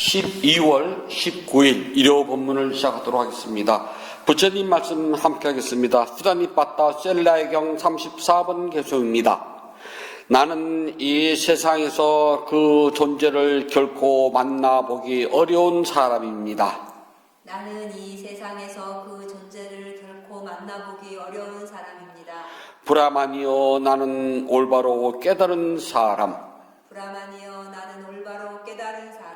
12월 19일 일요 본문을 시작하도록 하겠습니다. 부처님 말씀 함께 하겠습니다. 수다니 빠따 셀라의경 34번 개송입니다. 나는 이 세상에서 그 존재를 결코 만나보기 어려운 사람입니다. 나는 이 세상에서 그 존재를 결코 만나보기 어려운 사람입니다. 브라만이여 나는 올바로 깨달은 사람. 브라만이여 나는 올바로 깨달은 사람.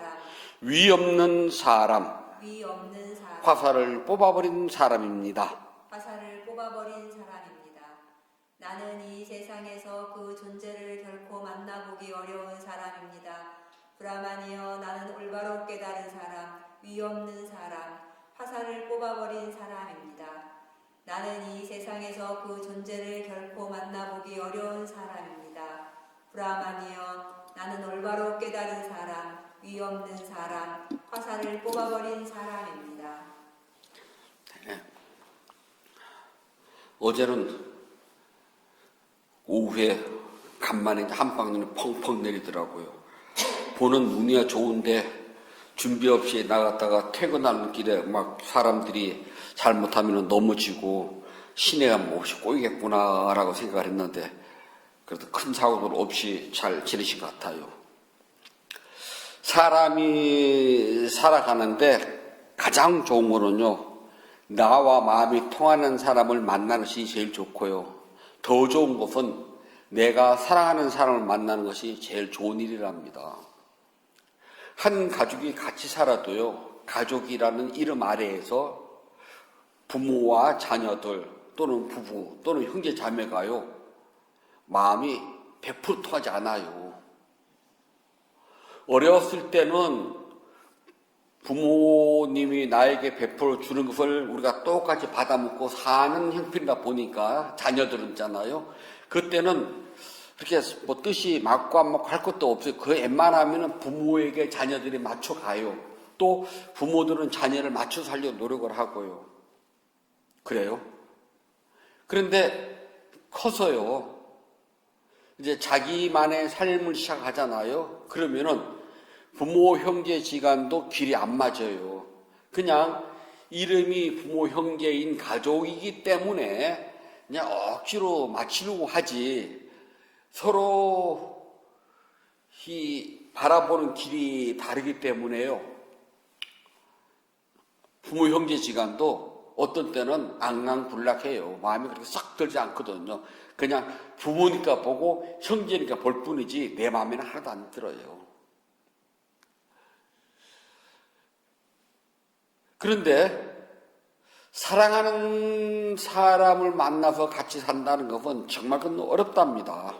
위 없는 사람. 위 없는 사람. 화살을 뽑아버린 사람입니다. 화살을 뽑아버린 사람입니다. 나는 이 세상에서 그 존재를 결코 만나보기 어려운 사람입니다. 브라만이여 나는 올바로 깨달은 사람. 위 없는 사람. 화살을 뽑아버린 사람입니다. 나는 이 세상에서 그 존재를 결코 만나보기 어려운 사람입니다. 브라만이여 나는 올바로 깨달은 사람. 위 없는 사람, 화살을 뽑아버린 사람입니다. 네. 어제는 오후에 간만에 한방눈이 펑펑 내리더라고요. 보는 눈이야 좋은데 준비 없이 나갔다가 퇴근하는 길에 막 사람들이 잘못하면 넘어지고 시내가 몹시 꼬이겠구나라고 생각을 했는데 그래도 큰 사고들 없이 잘 지내신 것 같아요. 사람이 살아가는데 가장 좋은 거는요, 나와 마음이 통하는 사람을 만나는 것이 제일 좋고요. 더 좋은 것은 내가 사랑하는 사람을 만나는 것이 제일 좋은 일이랍니다. 한 가족이 같이 살아도요, 가족이라는 이름 아래에서 부모와 자녀들 또는 부부 또는 형제 자매가요, 마음이 100% 통하지 않아요. 어려웠을 때는 부모님이 나에게 베풀어 주는 것을 우리가 똑같이 받아먹고 사는 형편이다 보니까 자녀들은 있잖아요. 그때는 그렇게 뭐 뜻이 맞고 안 맞고 할 것도 없어요. 그 웬만하면 부모에게 자녀들이 맞춰가요. 또 부모들은 자녀를 맞춰 살려고 노력을 하고요. 그래요. 그런데 커서요. 이제 자기만의 삶을 시작하잖아요. 그러면은 부모, 형제 지간도 길이 안 맞아요. 그냥 이름이 부모, 형제인 가족이기 때문에 그냥 억지로 맞추려고 하지 서로 바라보는 길이 다르기 때문에요. 부모, 형제 지간도 어떤 때는 앙앙불락해요. 마음이 그렇게 싹 들지 않거든요. 그냥 부모니까 보고 형제니까 볼 뿐이지 내 마음에는 하나도 안 들어요. 그런데 사랑하는 사람을 만나서 같이 산다는 것은 정말 그건 어렵답니다.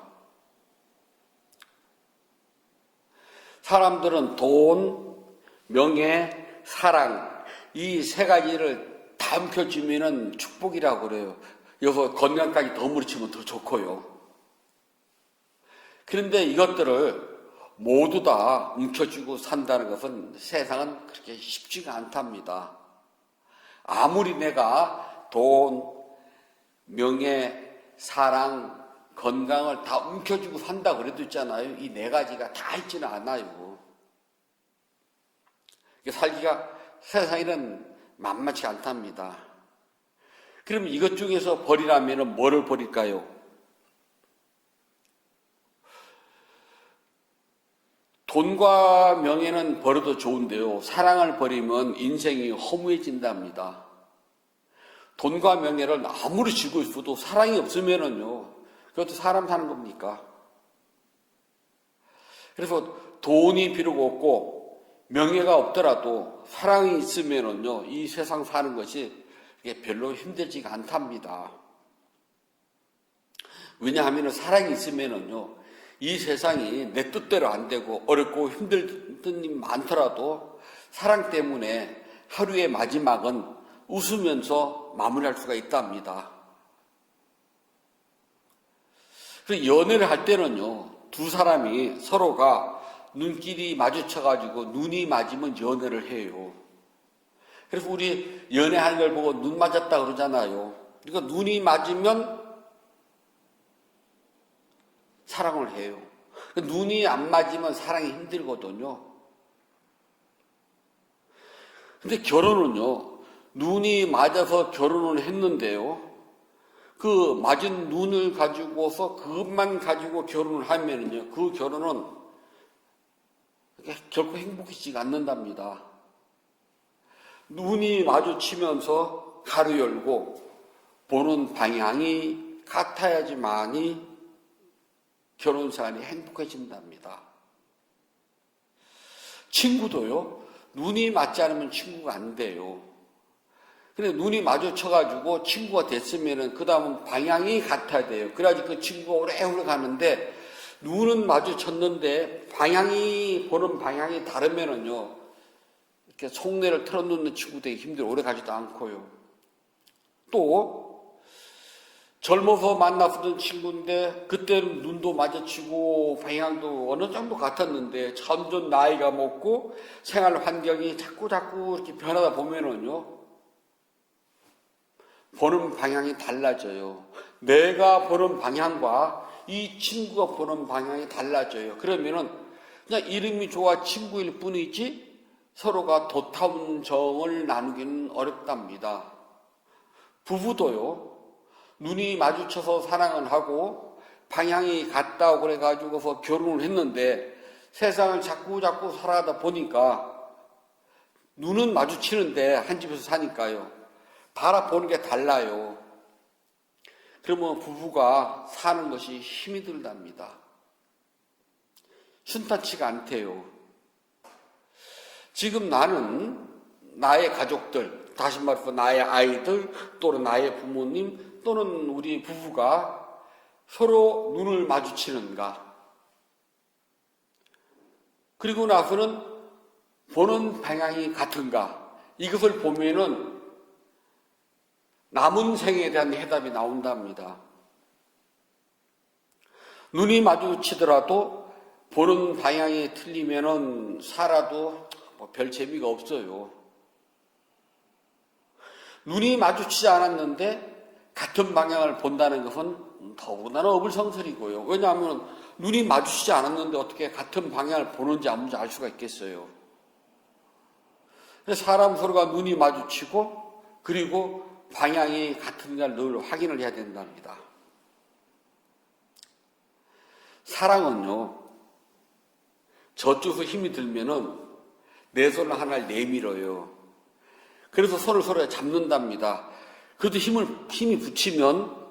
사람들은 돈, 명예, 사랑 이 세 가지를 다 움켜쥐면 축복이라고 그래요. 여기서 건강까지 더 치면 더 좋고요. 그런데 이것들을 모두 다 움켜쥐고 산다는 것은 세상은 그렇게 쉽지가 않답니다. 아무리 내가 돈, 명예, 사랑, 건강을 다 움켜쥐고 산다 그래도 있잖아요. 이 네 가지가 다 있지는 않아요. 살기가 세상에는 만만치 않답니다. 그럼 이것 중에서 버리라면 뭐를 버릴까요? 돈과 명예는 버려도 좋은데요. 사랑을 버리면 인생이 허무해진답니다. 돈과 명예를 아무리 쥐고 있어도 사랑이 없으면은요, 그것도 사람 사는 겁니까? 그래서 돈이 필요가 없고 명예가 없더라도 사랑이 있으면은요, 이 세상 사는 것이 별로 힘들지가 않답니다. 왜냐하면 사랑이 있으면은요, 이 세상이 내 뜻대로 안 되고 어렵고 힘든 일이 많더라도 사랑 때문에 하루의 마지막은 웃으면서 마무리할 수가 있답니다. 그래서 연애를 할 때는요, 두 사람이 서로가 눈길이 마주쳐가지고 눈이 맞으면 연애를 해요. 그래서 우리 연애하는 걸 보고 눈 맞았다 그러잖아요. 그러니까 눈이 맞으면 사랑을 해요. 눈이 안 맞으면 사랑이 힘들거든요. 근데 결혼은요, 눈이 맞아서 결혼을 했는데요, 그 맞은 눈을 가지고서 그것만 가지고 결혼을 하면은요, 그 결혼은 결코 행복해지지 않는답니다. 눈이 마주치면서 가로 열고 보는 방향이 같아야지만이 결혼 생활이 행복해진답니다. 친구도요, 눈이 맞지 않으면 친구가 안 돼요. 근데 눈이 마주쳐가지고 친구가 됐으면은 그 다음은 방향이 같아야 돼요. 그래야지 그 친구가 오래오래 가는데, 눈은 마주쳤는데 보는 방향이 다르면은요, 이렇게 속내를 털어놓는 친구 되기 힘들어. 오래 가지도 않고요. 또 젊어서 만났던 친구인데 그때는 눈도 마주치고 방향도 어느 정도 같았는데 점점 나이가 먹고 생활 환경이 자꾸 이렇게 변하다 보면은요, 보는 방향이 달라져요. 내가 보는 방향과 이 친구가 보는 방향이 달라져요. 그러면은 그냥 이름이 좋아 친구일 뿐이지 서로가 도타운 정을 나누기는 어렵답니다. 부부도요, 눈이 마주쳐서 사랑을 하고 방향이 같다고 그래가지고서 결혼을 했는데 세상을 자꾸 살아가다 보니까 눈은 마주치는데 한 집에서 사니까요, 바라보는 게 달라요. 그러면 부부가 사는 것이 힘이 들답니다. 순탄치가 않대요. 지금 나는 나의 가족들, 다시 말해서 나의 아이들, 또는 나의 부모님, 또는 우리 부부가 서로 눈을 마주치는가? 그리고 나서는 보는 방향이 같은가? 이것을 보면은 남은 생에 대한 해답이 나온답니다. 눈이 마주치더라도 보는 방향이 틀리면은 살아도 별 재미가 없어요. 눈이 마주치지 않았는데 같은 방향을 본다는 것은 더군다나 어불성설이고요. 왜냐하면 눈이 마주치지 않았는데 어떻게 같은 방향을 보는지 아무지 알 수가 있겠어요. 사람 서로가 눈이 마주치고 그리고 방향이 같은가를 늘 확인을 해야 된답니다. 사랑은요, 저쪽에서 힘이 들면은 내 손을 하나를 내밀어요. 그래서 손을 서로 잡는답니다. 그래도 힘이 붙이면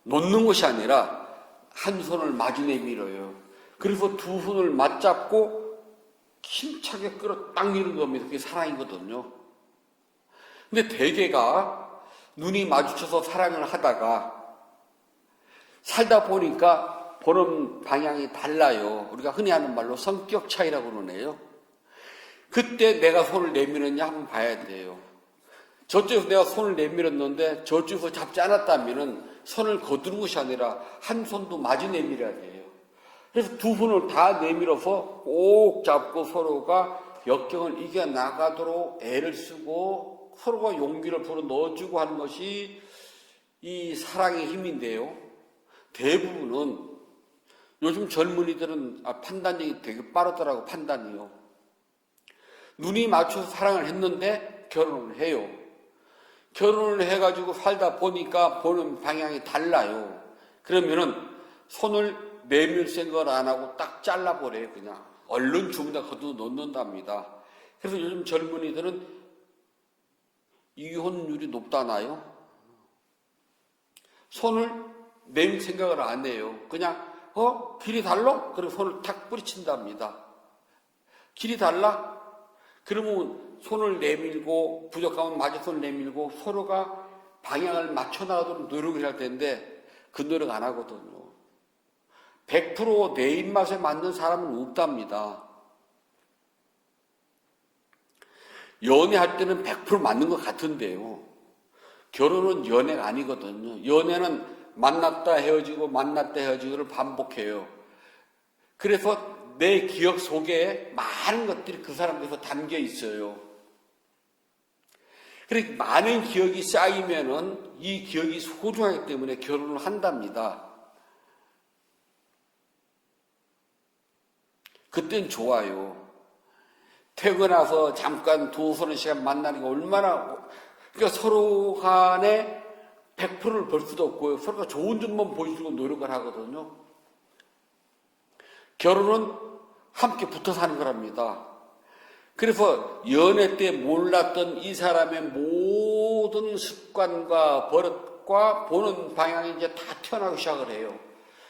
놓는 것이 아니라 한 손을 마주 내밀어요. 그래서 두 손을 맞잡고 힘차게 끌어당기는 겁니다. 그게 사랑이거든요. 근데 대개가 눈이 마주쳐서 사랑을 하다가 살다 보니까 보는 방향이 달라요. 우리가 흔히 하는 말로 성격 차이라고 그러네요. 그때 내가 손을 내밀었냐 한번 봐야 돼요. 저쪽에서 내가 손을 내밀었는데 저쪽에서 잡지 않았다면 손을 거두는 것이 아니라 한 손도 마주 내밀어야 돼요. 그래서 두 손을 다 내밀어서 꼭 잡고 서로가 역경을 이겨나가도록 애를 쓰고 서로가 용기를 불어 넣어주고 하는 것이 이 사랑의 힘인데요. 대부분은 요즘 젊은이들은 판단력이 되게 빠르더라고. 판단이요. 눈이 맞춰서 사랑을 했는데 결혼을 해요. 결혼을 해가지고 살다 보니까 보는 방향이 달라요. 그러면은 손을 내밀 생각을 안 하고 딱 잘라버려요. 그냥 얼른 주문다 거둬 놓는답니다. 그래서 요즘 젊은이들은 이혼율이 높다나요? 손을 내밀 생각을 안 해요. 그냥 길이 달라? 그리고 손을 탁 뿌리친답니다. 길이 달라? 그러면 손을 내밀고 부족하면 마저 손을 내밀고 서로가 방향을 맞춰 나가도록 노력을 해야 되는데 그 노력 안 하거든요. 100% 내 입맛에 맞는 사람은 없답니다. 연애할 때는 100% 맞는 것 같은데요. 결혼은 연애가 아니거든요. 연애는 만났다 헤어지고 만났다 헤어지고를 반복해요. 그래서 내 기억 속에 많은 것들이 그 사람에서 담겨 있어요. 그래서 많은 기억이 쌓이면은 이 기억이 소중하기 때문에 결혼을 한답니다. 그땐 좋아요. 퇴근해서 잠깐 두서너 시간 만나는 게 얼마나, 그러니까 서로 간에 100%를 볼 수도 없고요. 서로가 좋은 점만 보여주고 노력을 하거든요. 결혼은 함께 붙어 사는 거랍니다. 그래서 연애 때 몰랐던 이 사람의 모든 습관과 버릇과 보는 방향이 이제 다 튀어나오기 시작을 해요.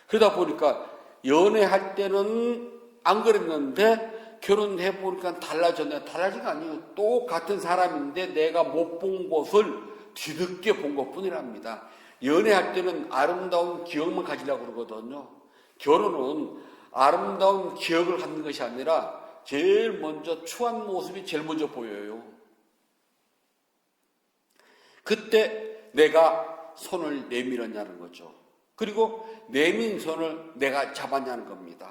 그러다 보니까 연애할 때는 안 그랬는데 결혼해 보니까 달라졌네. 달라진 거 아니에요. 똑같은 사람인데 내가 못 본 것을 뒤늦게 본 것뿐이랍니다. 연애할 때는 아름다운 기억만 가지려고 그러거든요. 결혼은 아름다운 기억을 갖는 것이 아니라 제일 먼저 추한 모습이 제일 먼저 보여요. 그때 내가 손을 내밀었냐는 거죠. 그리고 내민 손을 내가 잡았냐는 겁니다.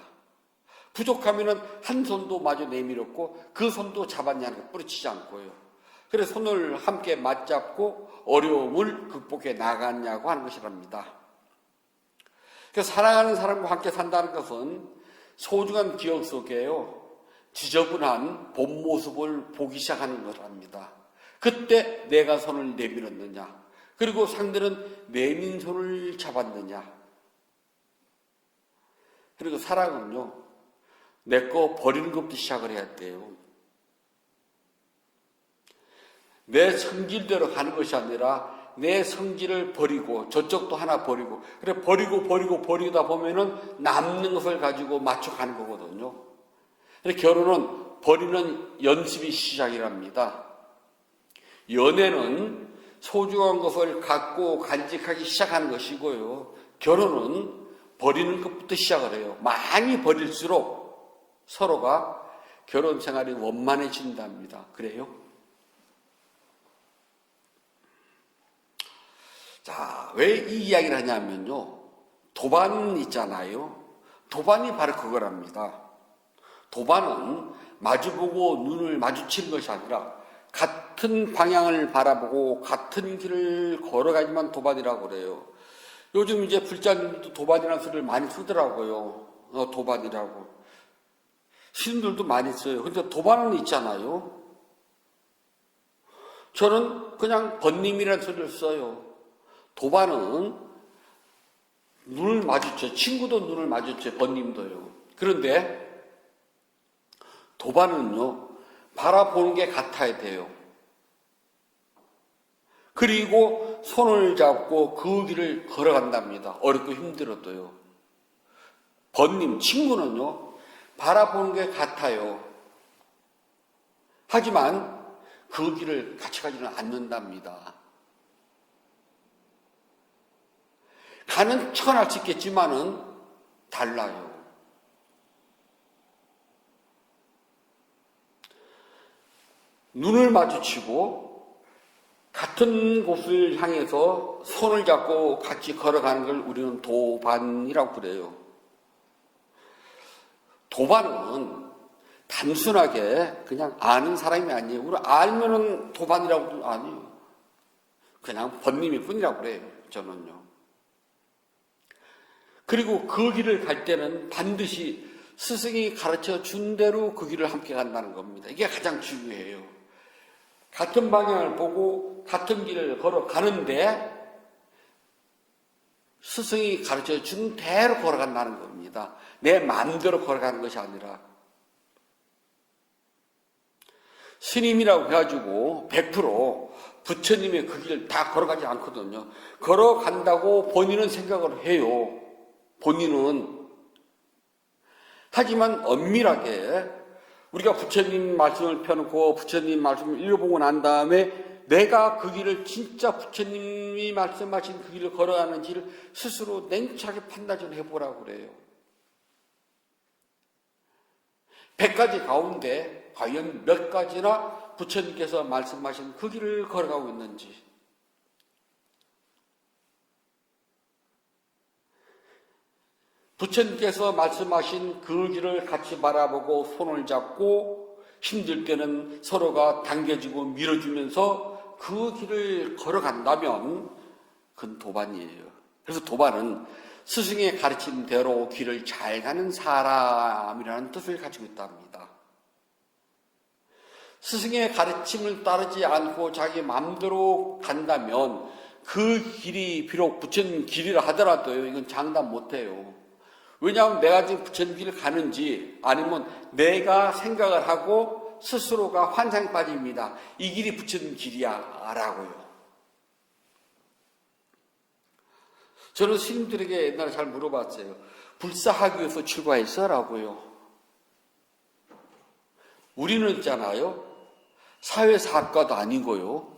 부족하면은 한 손도 마저 내밀었고 그 손도 잡았냐는 거 뿌리치지 않고요. 그래서 손을 함께 맞잡고 어려움을 극복해 나갔냐고 하는 것이랍니다. 그래서 사랑하는 사람과 함께 산다는 것은 소중한 기억 속에요. 지저분한 본 모습을 보기 시작하는 것입니다. 그때 내가 손을 내밀었느냐, 그리고 상대는 내민 손을 잡았느냐. 그리고 사랑은요, 내 거 버리는 것부터 시작을 해야 돼요. 내 성질대로 가는 것이 아니라 내 성질을 버리고 저쪽도 하나 버리고, 그래 버리다 보면은 남는 것을 가지고 맞춰가는 거거든요. 결혼은 버리는 연습이 시작이랍니다. 연애는 소중한 것을 갖고 간직하기 시작하는 것이고요. 결혼은 버리는 것부터 시작을 해요. 많이 버릴수록 서로가 결혼 생활이 원만해진답니다. 그래요? 자, 왜 이 이야기를 하냐면요. 도반 있잖아요. 도반이 바로 그거랍니다. 도반은 마주보고 눈을 마주치는 것이 아니라 같은 방향을 바라보고 같은 길을 걸어가지만 도반이라고 그래요. 요즘 이제 불자님도 도반이라는 소리를 많이 쓰더라고요. 도반이라고. 신들도 많이 써요. 근데 도반은 있잖아요. 저는 그냥 번님이라는 소리를 써요. 도반은 눈을 마주쳐요. 친구도 눈을 마주쳐요. 번님도요. 그런데 도반은요, 바라보는 게 같아야 돼요. 그리고 손을 잡고 그 길을 걸어간답니다. 어렵고 힘들어도요. 번님, 친구는요, 바라보는 게 같아요. 하지만 그 길을 같이 가지는 않는답니다. 가는 척은 할 수 있겠지만은 달라요. 눈을 마주치고 같은 곳을 향해서 손을 잡고 같이 걸어가는 걸 우리는 도반이라고 그래요. 도반은 단순하게 그냥 아는 사람이 아니에요. 우리 알면은 도반이라고도 아니에요. 그냥 번님일 뿐이라고 그래요. 저는요. 그리고 그 길을 갈 때는 반드시 스승이 가르쳐 준 대로 그 길을 함께 간다는 겁니다. 이게 가장 중요해요. 같은 방향을 보고 같은 길을 걸어가는데 스승이 가르쳐 준 대로 걸어간다는 겁니다. 내 마음대로 걸어가는 것이 아니라. 스님이라고 해가지고 100% 부처님의 그 길을 다 걸어가지 않거든요. 걸어간다고 본인은 생각을 해요. 본인은. 하지만 엄밀하게 우리가 부처님 말씀을 펴놓고 부처님 말씀을 읽어보고 난 다음에 내가 그 길을 진짜 부처님이 말씀하신 그 길을 걸어가는지를 스스로 냉철하게 판단 좀 해보라고 그래요. 100가지 가운데 과연 몇 가지나 부처님께서 말씀하신 그 길을 걸어가고 있는지. 부처님께서 말씀하신 그 길을 같이 바라보고 손을 잡고 힘들 때는 서로가 당겨주고 밀어주면서 그 길을 걸어간다면 그건 도반이에요. 그래서 도반은 스승의 가르친 대로 길을 잘 가는 사람이라는 뜻을 가지고 있답니다. 스승의 가르침을 따르지 않고 자기 마음대로 간다면 그 길이 비록 부처님 길이라 하더라도 이건 장담 못해요. 왜냐하면 내가 지금 부처님 길을 가는지 아니면 내가 생각을 하고 스스로가 환상에 빠집니다. 이 길이 부처님 길이야 라고요. 저는 스님들에게 옛날에 잘 물어봤어요. 불사하기 위해서 출가했어? 라고요. 우리는 있잖아요. 사회사학과도 아니고요.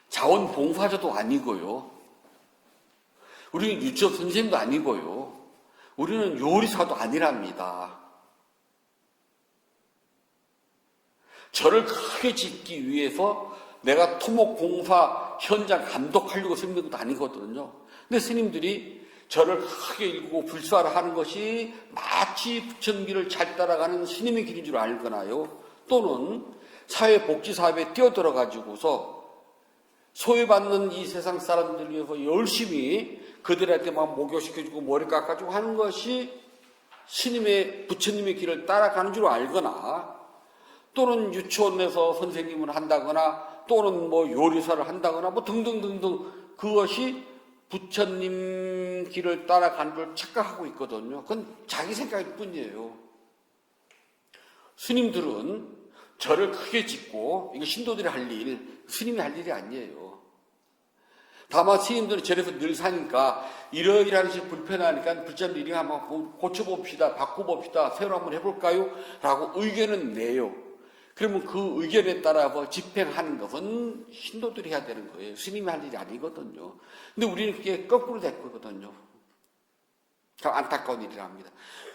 자원봉사자도 아니고요. 우리는 유치원 선생님도 아니고요. 우리는 요리사도 아니랍니다. 절을 크게 짓기 위해서 내가 토목공사 현장 감독하려고 생긴 것도 아니거든요. 근데 스님들이 절을 크게 일구고 불사를 하는 것이 마치 부처님길을 잘 따라가는 스님의 길인 줄 알거나요. 또는 사회복지사업에 뛰어들어가지고서 소외받는 이 세상 사람들 위해서 열심히 그들한테 막 목욕시켜주고 머리 깎아주고 하는 것이 스님의 부처님의 길을 따라가는 줄 알거나 또는 유치원에서 선생님을 한다거나 또는 뭐 요리사를 한다거나 뭐 등등등등 그것이 부처님 길을 따라가는 걸 착각하고 있거든요. 그건 자기 생각일 뿐이에요. 스님들은 절을 크게 짓고 이거 신도들이 할 일, 스님이 할 일이 아니에요. 다만 스님들은 절에서 늘 사니까 이러이러한 것이 불편하니까 불자님 이리 한번 고쳐봅시다, 바꿔봅시다, 새로 한번 해볼까요? 라고 의견은 내요. 그러면 그 의견에 따라 집행하는 것은 신도들이 해야 되는 거예요. 스님이 할 일이 아니거든요. 근데 우리는 그게 거꾸로 됐거든요. 참 안타까운 일이랍니다.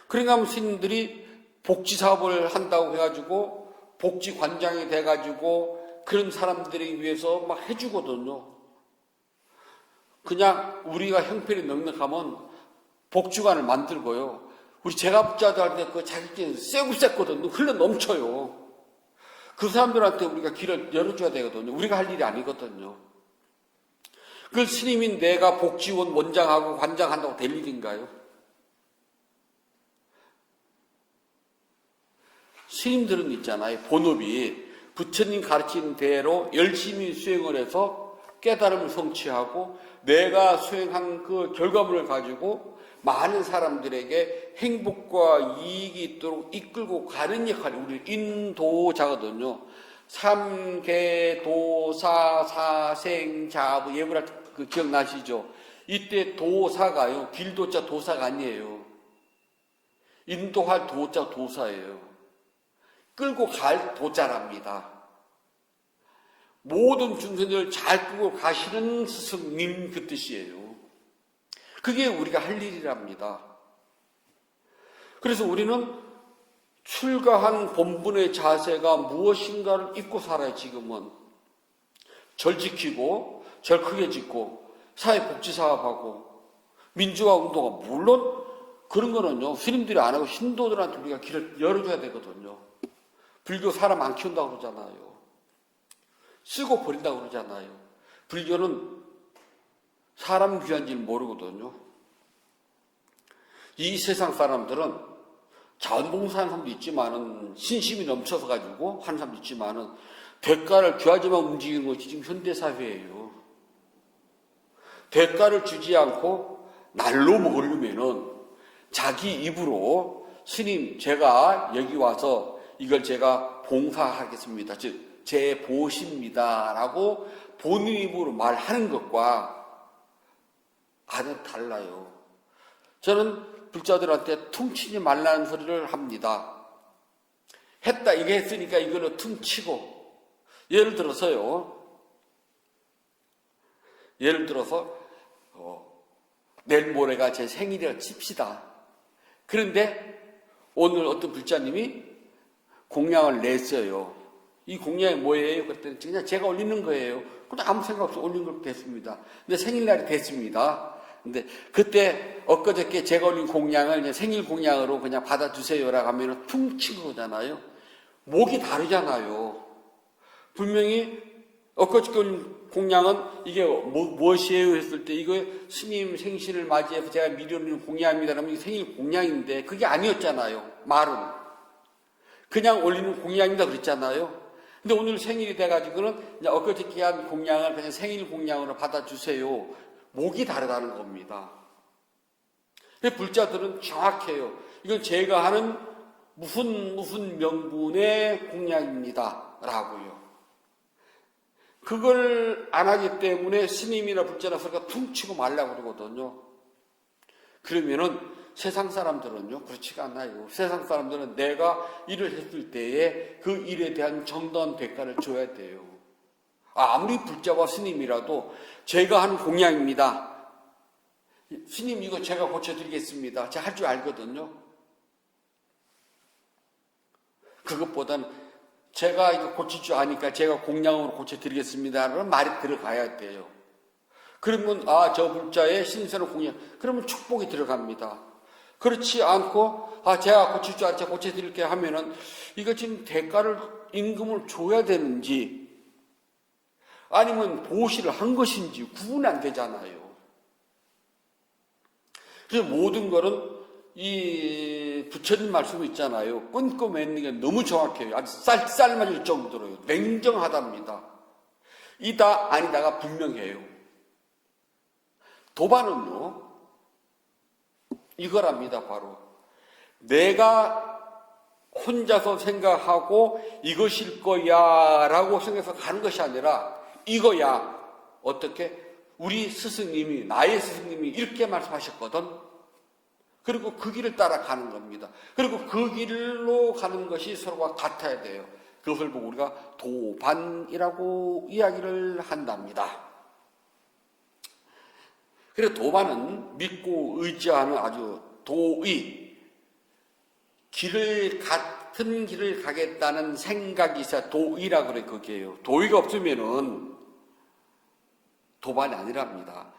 그러니까 하면 스님들이 복지사업을 한다고 해가지고 복지관장이 돼가지고 그런 사람들에 위해서 막 해주거든요. 그냥 우리가 형편이 넉넉하면 복지관을 만들고요. 우리 제가복지사도 할 때 그 자격증이 쎄고 쎄거든요. 흘러 넘쳐요. 그 사람들한테 우리가 길을 열어줘야 되거든요. 우리가 할 일이 아니거든요. 그 스님인 내가 복지원 원장하고 관장한다고 될 일인가요? 스님들은 있잖아요. 본업이 부처님 가르친 대로 열심히 수행을 해서 깨달음을 성취하고 내가 수행한 그 결과물을 가지고 많은 사람들에게 행복과 이익이 있도록 이끌고 가는 역할이 우리 인도자거든요. 삼계도사 사생자부 예불할 그 기억나시죠? 이때 도사가요. 길도자 도사가 아니에요. 인도할 도자 도사예요. 끌고 갈 도자랍니다. 모든 중생들을 잘 끌고 가시는 스승님 그 뜻이에요. 그게 우리가 할 일이랍니다. 그래서 우리는 출가한 본분의 자세가 무엇인가를 잊고 살아요. 지금은 절 지키고 절 크게 짓고 사회복지사업하고 민주화 운동가 물론 그런 거는요 스님들이 안 하고 신도들한테 우리가 길을 열어줘야 되거든요. 불교 사람 안 키운다고 그러잖아요. 쓰고 버린다고 그러잖아요. 불교는 사람 귀한지를 모르거든요. 이 세상 사람들은 자원봉사하는 사람도 있지만은 신심이 넘쳐서 가지고 하는 사람도 있지만은 대가를 줘야지만 움직이는 것이 지금 현대사회예요. 대가를 주지 않고 날로 먹으려면은 자기 입으로 스님 제가 여기 와서 이걸 제가 봉사하겠습니다. 즉 제 보십니다 라고 본인 입으로 말하는 것과 아주 달라요. 저는 불자들한테 퉁치지 말라는 소리를 합니다. 했다 이게 했으니까 이거는 퉁치고 예를 들어서 내일 모레가 제 생일이라 칩시다. 그런데 오늘 어떤 불자님이 공양을 냈어요. 이 공양이 뭐예요? 그랬더니 그냥 제가 올리는 거예요. 그냥 아무 생각 없이 올린 걸 됐습니다. 근데 생일날이 됐습니다. 근데 그때 엊그저께 제가 올린 공양을 그냥 생일 공양으로 그냥 받아주세요라고 하면 퉁친 거잖아요. 목이 다르잖아요. 분명히 엊그저께 올린 공양은 이게 무엇이에요? 했을 때 이거 스님 생신을 맞이해서 제가 미리 올리는 공양입니다. 그러면 생일 공양인데 그게 아니었잖아요. 말은. 그냥 올리는 공양입니다 그랬잖아요. 근데 오늘 생일이 돼가지고는 그냥 엊그저께 한 공양을 그냥 생일 공양으로 받아주세요. 목이 다르다는 겁니다. 근데 불자들은 정확해요. 이건 제가 하는 무슨 명분의 공양입니다 라고요. 그걸 안 하기 때문에 스님이나 불자나 소리가 퉁치고 말라고 그러거든요. 그러면은 세상 사람들은요, 그렇지가 않아요. 세상 사람들은 내가 일을 했을 때에 그 일에 대한 정당한 대가를 줘야 돼요. 아무리 불자와 스님이라도 제가 한 공양입니다. 스님 이거 제가 고쳐드리겠습니다. 제가 할 줄 알거든요. 그것보다는 제가 이거 고칠 줄 아니까 제가 공양으로 고쳐드리겠습니다라는 말이 들어가야 돼요. 그러면 저 불자의 신선한 공양, 그러면 축복이 들어갑니다. 그렇지 않고 제가 고칠 줄 알지 고쳐드릴게 하면은 이거 지금 대가를 임금을 줘야 되는지 아니면 보시를 한 것인지 구분이 안 되잖아요. 그래서 모든 거는 이 부처님 말씀이 있잖아요. 끊고 맺는 게 너무 정확해요. 아주 쌀 맞을 정도로요. 냉정하답니다. 이다 아니다가 분명해요. 도반은요, 이거랍니다. 바로 내가 혼자서 생각하고 이것일 거야 라고 생각해서 가는 것이 아니라 이거야. 어떻게? 우리 스승님이, 나의 스승님이 이렇게 말씀하셨거든. 그리고 그 길을 따라가는 겁니다. 그리고 그 길로 가는 것이 서로가 같아야 돼요. 그것을 보고 우리가 도반이라고 이야기를 한답니다. 그래서 도반은 믿고 의지하는 아주 도의, 같은 길을 가겠다는 생각이 있어야 도의라 그래, 그게요. 도의가 없으면은 도반이 아니랍니다.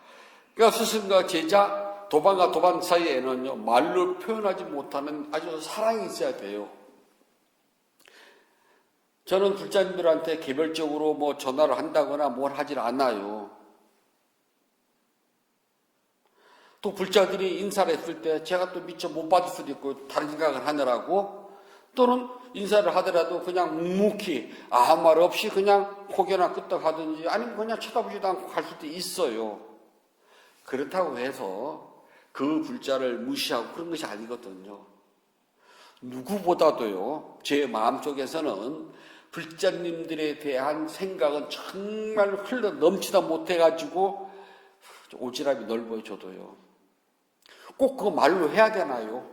그러니까 스승과 제자, 도반과 도반 사이에는요, 말로 표현하지 못하는 아주 사랑이 있어야 돼요. 저는 불자님들한테 개별적으로 뭐 전화를 한다거나 뭘 하질 않아요. 또 불자들이 인사를 했을 때 제가 또 미처 못 받을 수도 있고 다른 생각을 하느라고, 또는 인사를 하더라도 그냥 묵묵히 아무 말 없이 그냥 고개나 끄덕 하든지 아니면 그냥 쳐다보지도 않고 갈 수도 있어요. 그렇다고 해서 그 불자를 무시하고 그런 것이 아니거든요. 누구보다도요, 제 마음속에서는 불자님들에 대한 생각은 정말 흘러 넘치다 못해가지고 오지랖이 넓어요. 저도요. 꼭 그거 말로 해야 되나요?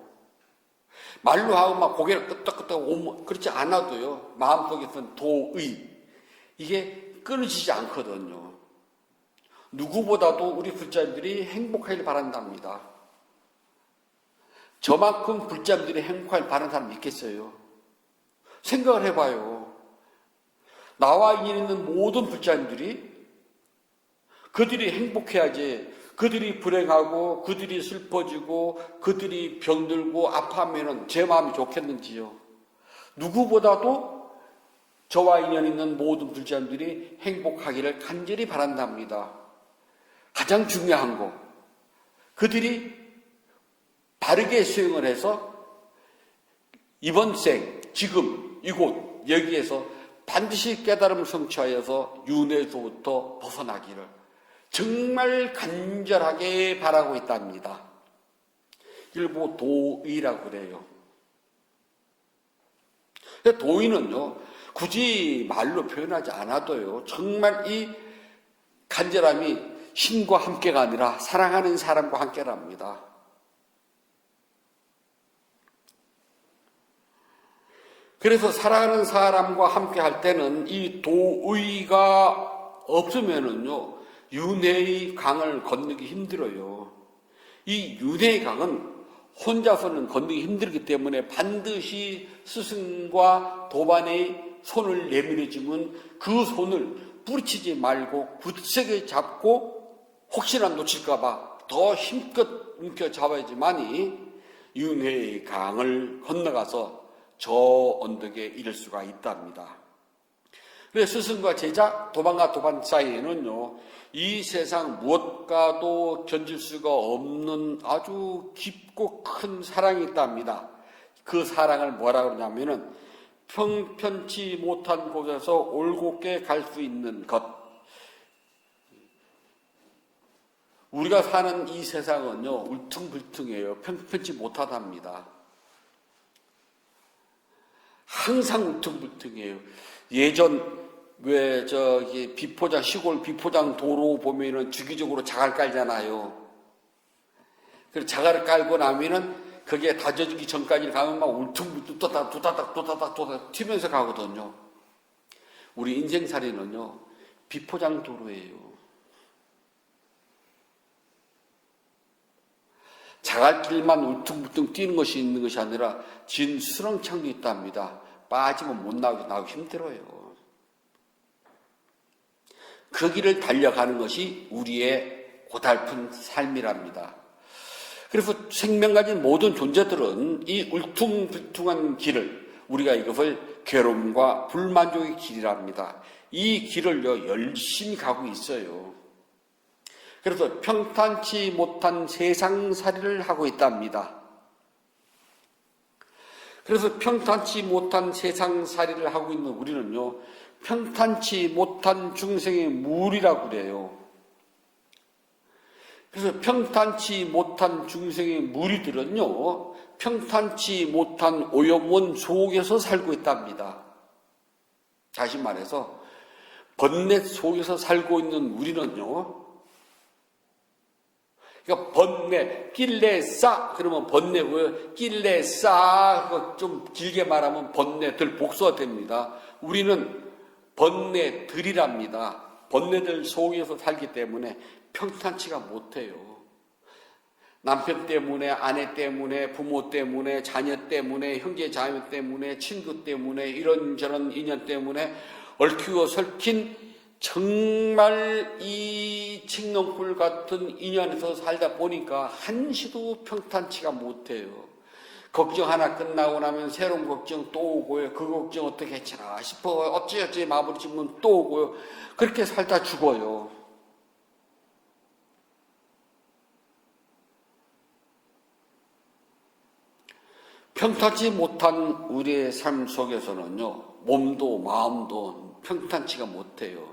말로 하고 막 고개를 끄덕끄덕 그렇지 않아도요, 마음속에서는 도의, 이게 끊어지지 않거든요. 누구보다도 우리 불자님들이 행복하길 바란답니다. 저만큼 불자님들이 행복하길 바라는 사람 있겠어요? 생각을 해봐요. 나와 있는 모든 불자님들이 그들이 행복해야지, 그들이 불행하고 그들이 슬퍼지고 그들이 병들고 아파하면 제 마음이 좋겠는지요. 누구보다도 저와 인연 있는 모든 불자님들이 행복하기를 간절히 바란답니다. 가장 중요한 거, 그들이 바르게 수행을 해서 이번 생, 지금 이곳 여기에서 반드시 깨달음을 성취하여서 윤회에서부터 벗어나기를 정말 간절하게 바라고 있답니다. 일부 도의라고 그래요. 도의는요, 굳이 말로 표현하지 않아도요, 정말 이 간절함이 신과 함께가 아니라 사랑하는 사람과 함께랍니다. 그래서 사랑하는 사람과 함께 할 때는 이 도의가 없으면은요, 윤회의 강을 건너기 힘들어요. 이 윤회의 강은 혼자서는 건너기 힘들기 때문에 반드시 스승과 도반의 손을 내밀어주면 그 손을 뿌리치지 말고 굳세게 잡고 혹시나 놓칠까봐 더 힘껏 움켜 잡아야지만이 윤회의 강을 건너가서 저 언덕에 이를 수가 있답니다. 그래서 스승과 제자, 도반과 도반 사이에는요, 이 세상 무엇과도 견질 수가 없는 아주 깊고 큰 사랑이 있답니다. 그 사랑을 뭐라고 그러냐면은 편치 못한 곳에서 올곧게 갈 수 있는 것. 우리가 사는 이 세상은요, 울퉁불퉁해요. 편치 못하답니다. 항상 울퉁불퉁해요. 예전 왜 비포장, 시골 비포장 도로 보면은 주기적으로 자갈 깔잖아요. 그래서 자갈을 깔고 나면은 그게 다져지기 전까지 가면 막 울퉁불퉁 또다닥 튀면서 가거든요. 우리 인생살이는요, 비포장 도로예요. 자갈길만 울퉁불퉁 뛰는 것이 있는 것이 아니라 진 수렁창도 있답니다. 빠지면 못 나오기 힘들어요. 그 길을 달려가는 것이 우리의 고달픈 삶이랍니다. 그래서 생명 가진 모든 존재들은 이 울퉁불퉁한 길을, 우리가 이것을 괴로움과 불만족의 길이랍니다. 이 길을요, 열심히 가고 있어요. 그래서 평탄치 못한 세상살이를 하고 있답니다. 그래서 평탄치 못한 세상살이를 하고 있는 우리는요, 평탄치 못한 중생의 물이라고 그래요. 그래서 평탄치 못한 중생의 무리들은요, 평탄치 못한 오염원 속에서 살고 있답니다. 다시 말해서 번뇌 속에서 살고 있는 우리는요, 그러니까 번뇌, 낄레싸 그러면 번뇌고요, 낄레싸 좀 길게 말하면 번뇌들 복수가 됩니다. 우리는 번뇌들이랍니다. 번뇌들 속에서 살기 때문에 평탄치가 못해요. 남편 때문에, 아내 때문에, 부모 때문에, 자녀 때문에, 형제 자매 때문에, 친구 때문에, 이런저런 인연 때문에 얽히고 설킨 정말 이 칡농풀 같은 인연에서 살다 보니까 한시도 평탄치가 못해요. 걱정 하나 끝나고 나면 새로운 걱정 또 오고요. 그 걱정 어떻게 했지나 싶어 어찌어찌 마무리 짓면 또 오고요. 그렇게 살다 죽어요. 평탄치 못한 우리의 삶 속에서는요, 몸도 마음도 평탄치가 못해요.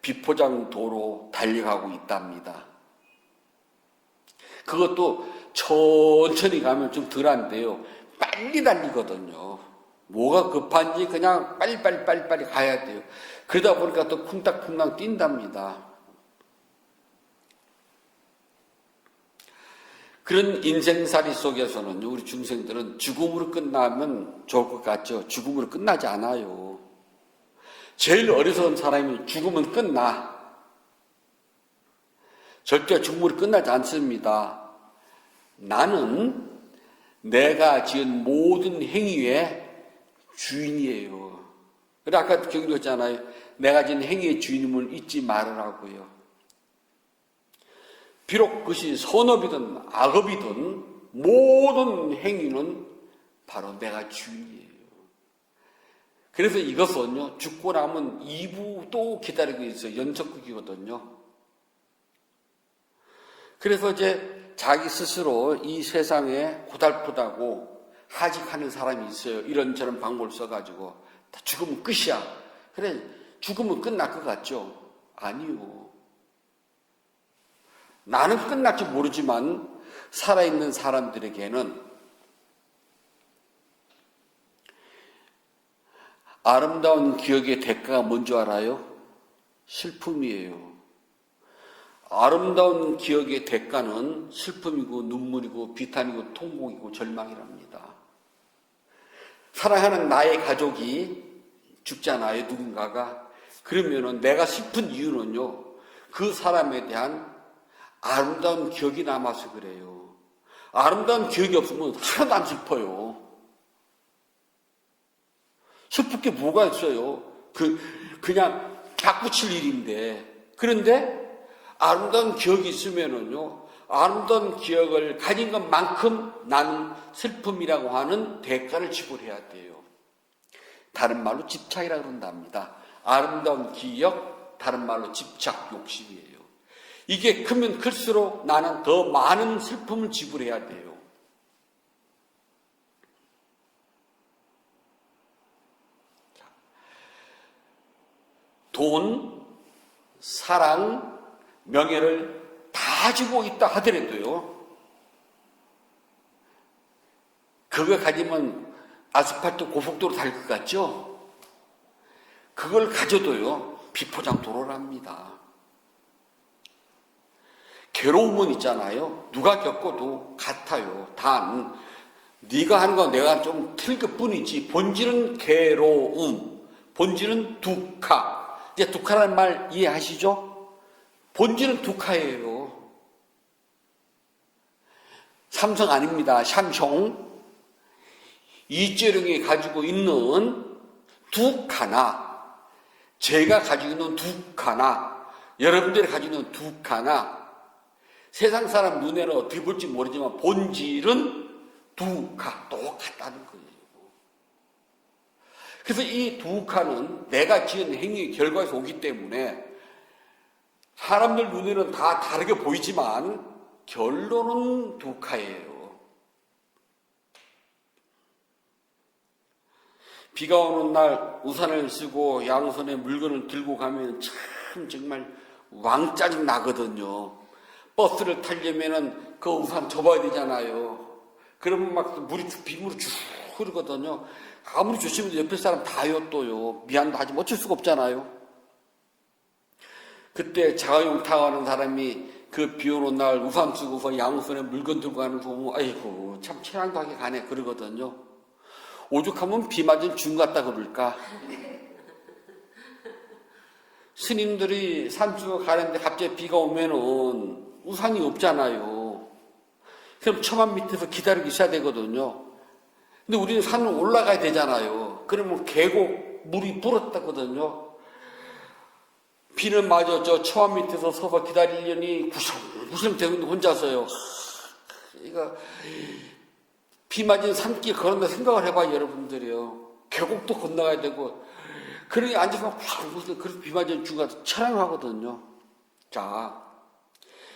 비포장 도로 달려가고 있답니다. 그것도 천천히 가면 좀 덜한데요, 빨리 달리거든요. 뭐가 급한지 그냥 빨리 가야 돼요. 그러다 보니까 또 쿵닥쿵닥 뛴답니다. 그런 인생살이 속에서는 우리 중생들은 죽음으로 끝나면 좋을 것 같죠. 죽음으로 끝나지 않아요. 제일 어리석은 사람이 죽으면 끝나. 절대 죽음으로 끝나지 않습니다. 나는 내가 지은 모든 행위의 주인이에요. 그래 아까 경고했잖아요. 내가 지은 행위의 주인임을 잊지 말으라고요. 비록 그것이 선업이든 악업이든 모든 행위는 바로 내가 주인이에요. 그래서 이것은요, 죽고 나면 2부 또 기다리고 있어요. 연속극이거든요. 그래서 이제 자기 스스로 이 세상에 고달프다고 하직하는 사람이 있어요. 이런저런 방법을 써가지고. 다 죽으면 끝이야. 그래, 죽으면 끝날 것 같죠? 아니요. 나는 끝날지 모르지만 살아있는 사람들에게는 아름다운 기억의 대가가 뭔지 알아요? 슬픔이에요. 아름다운 기억의 대가는 슬픔이고 눈물이고 비탄이고 통곡이고 절망이랍니다. 사랑하는 나의 가족이 죽잖아요, 누군가가. 그러면은 내가 슬픈 이유는요, 그 사람에 대한 아름다운 기억이 남아서 그래요. 아름다운 기억이 없으면 하나도 안 슬퍼요. 슬플 게 뭐가 있어요? 그냥 바꾸칠 일인데. 그런데 아름다운 기억이 있으면은요, 아름다운 기억을 가진 것만큼 나는 슬픔이라고 하는 대가를 지불해야 돼요. 다른 말로 집착이라고 그런답니다. 아름다운 기억, 다른 말로 집착, 욕심이에요. 이게 크면 클수록 나는 더 많은 슬픔을 지불해야 돼요. 돈, 사랑, 명예를 다 가지고 있다 하더라도요, 그거 가지면 아스팔트 고속도로 달릴 것 같죠? 그걸 가져도요, 비포장 도로랍니다. 괴로움은 있잖아요. 누가 겪어도 같아요. 단 네가 하는 건 내가 좀 틀릴 것 뿐이지 본질은 괴로움, 본질은 두카. 이제 두카라는 말 이해하시죠? 본질은 두카예요. 삼성 아닙니다. 샴숑. 이재룡이 가지고 있는 두카나, 제가 가지고 있는 두카나, 여러분들이 가지고 있는 두카나, 세상 사람 눈에는 어떻게 볼지 모르지만 본질은 두카, 똑같다는 거예요. 그래서 이 두카는 내가 지은 행위의 결과에서 오기 때문에 사람들 눈에는 다 다르게 보이지만 결론은 두카예요. 비가 오는 날 우산을 쓰고 양손에 물건을 들고 가면 참 정말 왕짜증 나거든요. 버스를 타려면은 그 우산 접어야 되잖아요. 그러면 막 물이 빗물이 쭉 흐르거든요. 아무리 조심해도 옆에 사람 다요 또요. 미안도 하지만 어쩔 수가 없잖아요. 그때 자가용 타고 가는 사람이 그 비 오는 날 우산 쓰고서 양손에 물건 들고 가는 거 보면 아이고 참 체랑도 하게 가네 그러거든요. 오죽하면 비 맞은 중 같다 그럴까. 스님들이 산주 가는데 갑자기 비가 오면은 우산이 없잖아요. 그럼 처만 밑에서 기다리고 있어야 되거든요. 근데 우리는 산을 올라가야 되잖아요. 그러면 계곡 물이 불었다거든요. 비는 마저 저 처만 밑에서 서서 기다리려니 구슬구슬 되고 있는 혼자서요. 이거 비 맞은 산길 걸었나 생각을 해봐요, 여러분들이요. 계곡도 건너가야 되고, 그러니 앉아서 그래서 비 맞은 중간에 촬영하거든요. 자,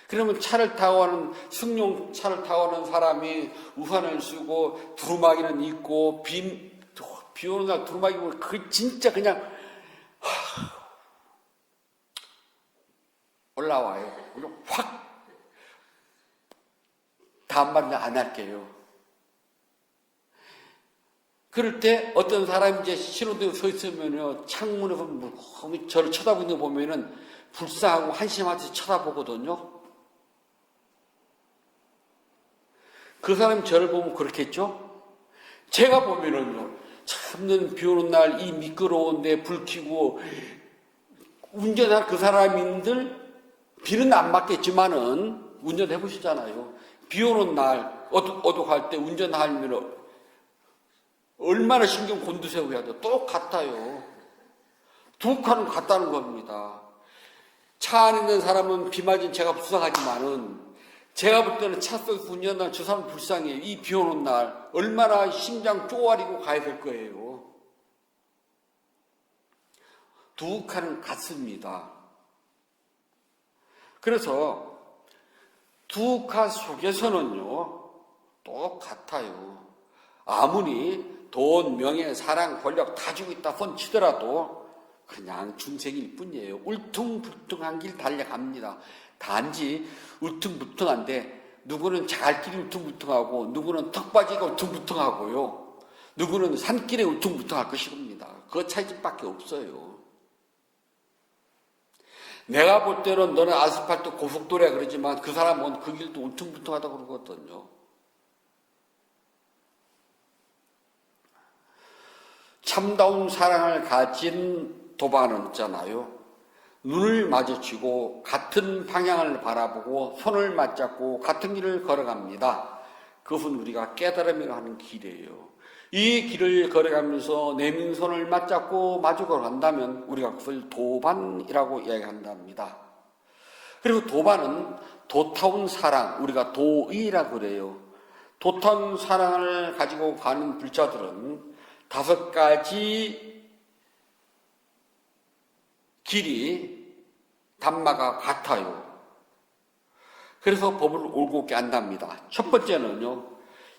그러면 차를 타고 가는, 승용 차를 타고 가는 사람이 우산을 쓰고, 두루마기는 입고, 비 오는 날 두루마기 입고, 그 진짜 그냥, 올라와요. 그냥 확, 다음 말은 안 할게요. 그럴 때 어떤 사람이 이제 신호등에 서 있으면요, 창문에서 저를 쳐다보는 거 보면은 불쌍하고 한심하게 쳐다보거든요. 그 사람이 저를 보면 그렇겠죠? 제가 보면은요, 참는 비 오는 날 이 미끄러운데 불 켜고 운전할 그 사람인들 비는 안 맞겠지만은 운전해 보시잖아요. 비 오는 날 어둑어둑할 때 운전하면 얼마나 신경 곤두세우고 해야 돼. 똑같아요. 두 칸은 같다는 겁니다. 차 안에 있는 사람은 비 맞은 제가 불쌍하지만은 제가 볼 때는 차 속에서 운전하는 저 사람 불쌍해요. 이 비 오는 날 얼마나 심장 쪼아리고 가야 될 거예요. 두 칸은 같습니다. 그래서 두 칸 속에서는요, 똑같아요. 아무리 돈, 명예, 사랑, 권력 다 주고 있다 손 치더라도 그냥 중생일 뿐이에요. 울퉁불퉁한 길 달려갑니다. 단지 울퉁불퉁한데 누구는 자갈길이 울퉁불퉁하고 누구는 턱바지가 울퉁불퉁하고요. 누구는 산길에 울퉁불퉁할 것입니다. 그 차이밖에 없어요. 내가 볼 때는 너는 아스팔트 고속도로야 그러지만 그 사람은 그 길도 울퉁불퉁하다고 그러거든요. 참다운 사랑을 가진 도반은 있잖아요. 눈을 마주치고 같은 방향을 바라보고 손을 맞잡고 같은 길을 걸어갑니다. 그것은 우리가 깨달음이라 하는 길이에요. 이 길을 걸어가면서 내민 손을 맞잡고 마주 걸어간다면 우리가 그것을 도반이라고 이야기한답니다. 그리고 도반은 도타운 사랑, 우리가 도의라고 그래요. 도타운 사랑을 가지고 가는 불자들은 5가지 길이 단마가 같아요. 그래서 법을 올곧게 안답니다. 첫 번째는요,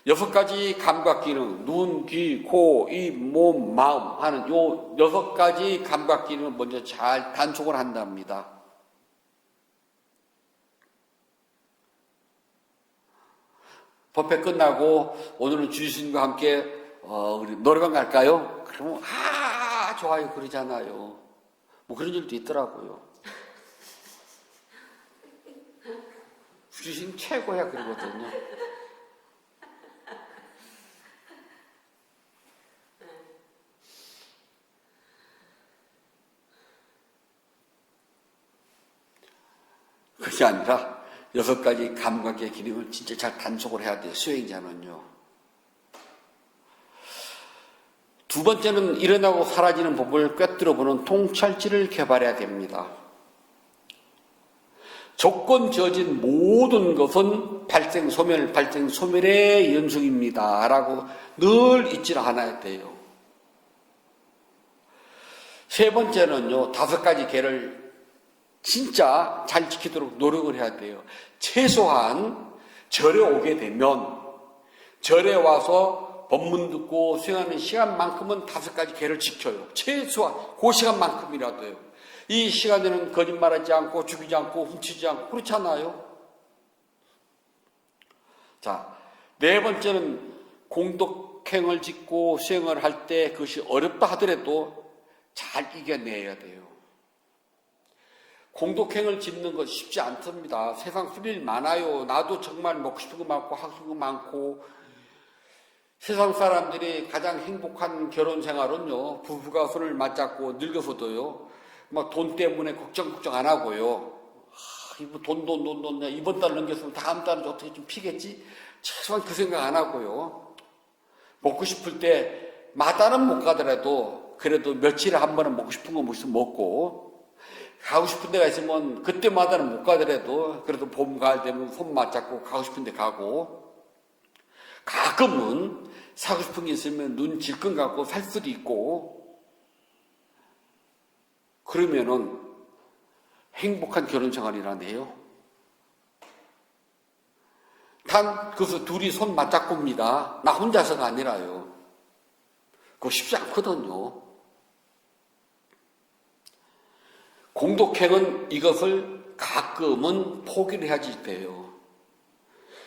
6가지 감각 기능, 눈, 귀, 코, 입, 몸, 마음 하는 요 6가지 감각 기능을 먼저 잘 단속을 한답니다. 법회 끝나고 오늘은 주지스님과 함께 우리 노래방 갈까요? 그러면 좋아요 그러잖아요. 뭐 그런 일도 있더라고요. 주지스님 최고야 그러거든요. 그게 아니라 6가지 감각의 기능을 진짜 잘 단속을 해야 돼요. 수행자는요. 두 번째는 일어나고 사라지는 법을 꿰뚫어보는 통찰지를 개발해야 됩니다. 조건지어진 모든 것은 발생소멸의 연속입니다. 라고 늘 잊지 않아야 돼요. 세 번째는요, 5가지 계를 진짜 잘 지키도록 노력을 해야 돼요. 최소한 절에 오게 되면 절에 와서 법문 듣고 수행하는 시간만큼은 5가지 계를 지켜요. 최소한 그 시간만큼이라도요. 이 시간에는 거짓말하지 않고 죽이지 않고 훔치지 않고 그렇잖아요. 자, 네 번째는 공덕행을 짓고 수행을 할 때 그것이 어렵다 하더라도 잘 이겨내야 돼요. 공덕행을 짓는 것 쉽지 않습니다. 세상 쓸 일 많아요. 나도 정말 먹고 싶은 거 많고 하고 싶은 거 많고. 세상 사람들이 가장 행복한 결혼 생활은요, 부부가 손을 맞잡고 늙어서도요, 막 돈 때문에 걱정 안 하고요. 이거 돈, 이번 달 넘겼으면 다음 달은 어떻게 좀 피겠지? 최소한 그 생각 안 하고요. 먹고 싶을 때 마다는 못 가더라도 그래도 며칠에 한 번은 먹고 싶은 거 먹고, 가고 싶은 데가 있으면 그때마다는 못 가더라도 그래도 봄, 가을 되면 손 맞잡고 가고 싶은 데 가고, 가끔은 사고 싶은 게 있으면 눈 질끈 갖고 살 수도 있고, 그러면은 행복한 결혼 생활이라네요. 단 그것을 둘이 손 맞잡고입니다. 나 혼자서가 아니라요. 그거 쉽지 않거든요. 공덕행은 이것을 가끔은 포기를 해야지 돼요.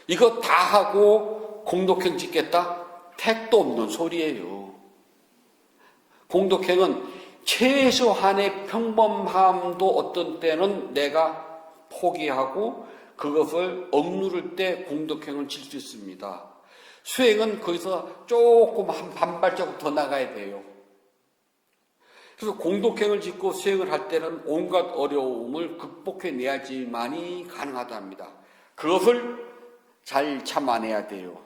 이거 다 하고 공덕행 짓겠다? 택도 없는 소리예요. 공덕행은 최소한의 평범함도 어떤 때는 내가 포기하고 그것을 억누를 때 공덕행을 질 수 있습니다. 수행은 거기서 조금 한 발자국 더 나가야 돼요. 그래서 공덕행을 짓고 수행을 할 때는 온갖 어려움을 극복해내야지만이 가능하답니다. 그것을 잘 참아내야 돼요.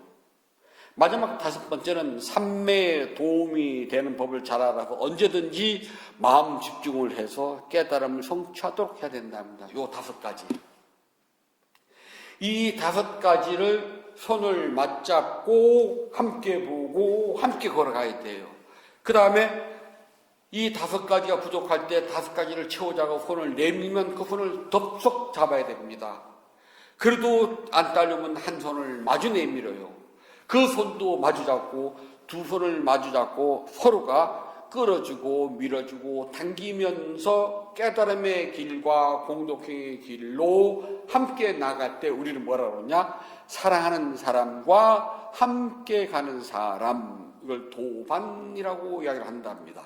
마지막 5번째는 삼매에 도움이 되는 법을 잘 알아서 언제든지 마음 집중을 해서 깨달음을 성취하도록 해야 된답니다. 요 5가지. 이 5가지를 손을 맞잡고 함께 보고 함께 걸어가야 돼요. 그 다음에 이 5가지가 부족할 때 5가지를 채우자고 손을 내밀면 그 손을 덥석 잡아야 됩니다. 그래도 안 따르면 한 손을 마주 내밀어요. 그 손도 마주 잡고 두 손을 마주 잡고 서로가 끌어주고 밀어주고 당기면서 깨달음의 길과 공덕행의 길로 함께 나갈 때 우리는 뭐라 그러냐? 사랑하는 사람과 함께 가는 사람, 이걸 도반이라고 이야기를 한답니다.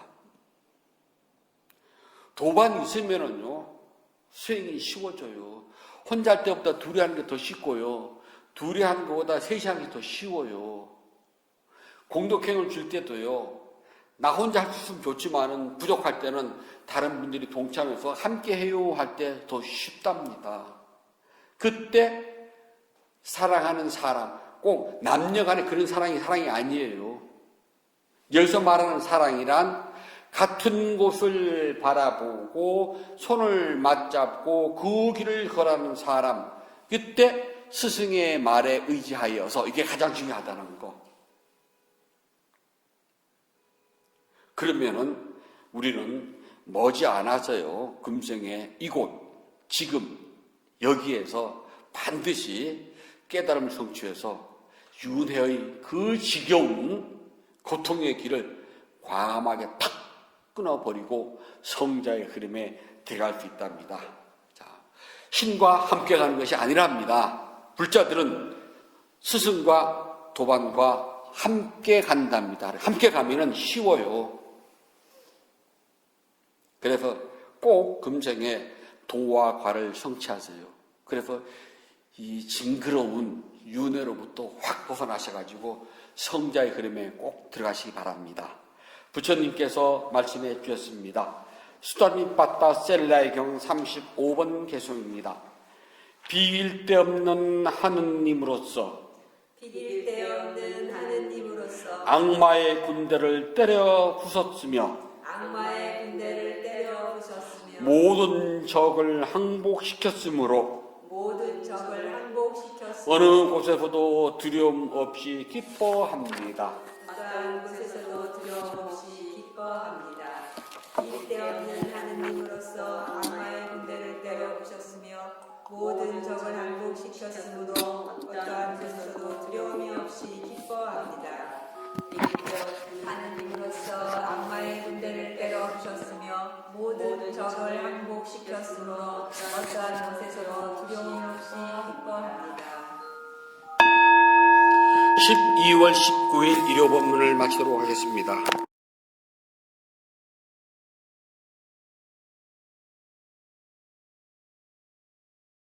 도반이 있으면은요, 수행이 쉬워져요. 혼자 할 때보다 둘이 하는 게 더 쉽고요. 둘이 하는 것보다 셋이 하는 게 더 쉬워요. 공덕행을 줄 때도요, 나 혼자 할 수 있으면 좋지만은 부족할 때는 다른 분들이 동참해서 함께 해요 할 때 더 쉽답니다. 그때 사랑하는 사람, 꼭 남녀 간에 그런 사랑이 아니에요. 여기서 말하는 사랑이란 같은 곳을 바라보고 손을 맞잡고 그 길을 걸어가는 사람, 그때 스승의 말에 의지하여서 이게 가장 중요하다는 거. 그러면은 우리는 머지않아서요, 금생에 이곳, 지금, 여기에서 반드시 깨달음을 성취해서 윤회의 그 지겨운 고통의 길을 과감하게 탁 끊어버리고 성자의 흐름에 들어갈 수 있답니다. 자, 신과 함께 가는 것이 아니랍니다. 불자들은 스승과 도반과 함께 간답니다. 함께 가면은 쉬워요. 그래서 꼭 금생에 도와 과를 성취하세요. 그래서 이 징그러운 윤회로부터 확 벗어나셔가지고 성자의 흐름에 꼭 들어가시기 바랍니다. 부처님께서 말씀해 주셨습니다. 수다미빠따 셀라의 경 35번 개송입니다. 비길 데 없는 하느님으로서 비길 데 없는 하느님으로서 악마의 군대를 때려 부쉈으며 악마의 군대를 때려 부셨으며 모든 적을 항복시켰으므로 모든 적을 항복시켰으며 어느 곳에서도 두려움 없이 기뻐합니다. 어떠한 곳에서도 두려움 없이 기뻐합니다. 비길 데 없는 하느님으로서 악마의 군대를 때려 부셨으며 모든 적을 항복시켰으므로 어떠한 곳에서도 두려움이 없이 기뻐합니다. 하느님으로서 악마의 군대를 때려 부셨으며 모든 적을 항복시켰으므로 어떠한 곳에서도 두려움이 없이 기뻐합니다. 12월 19일 일요 법문을 마치도록 하겠습니다.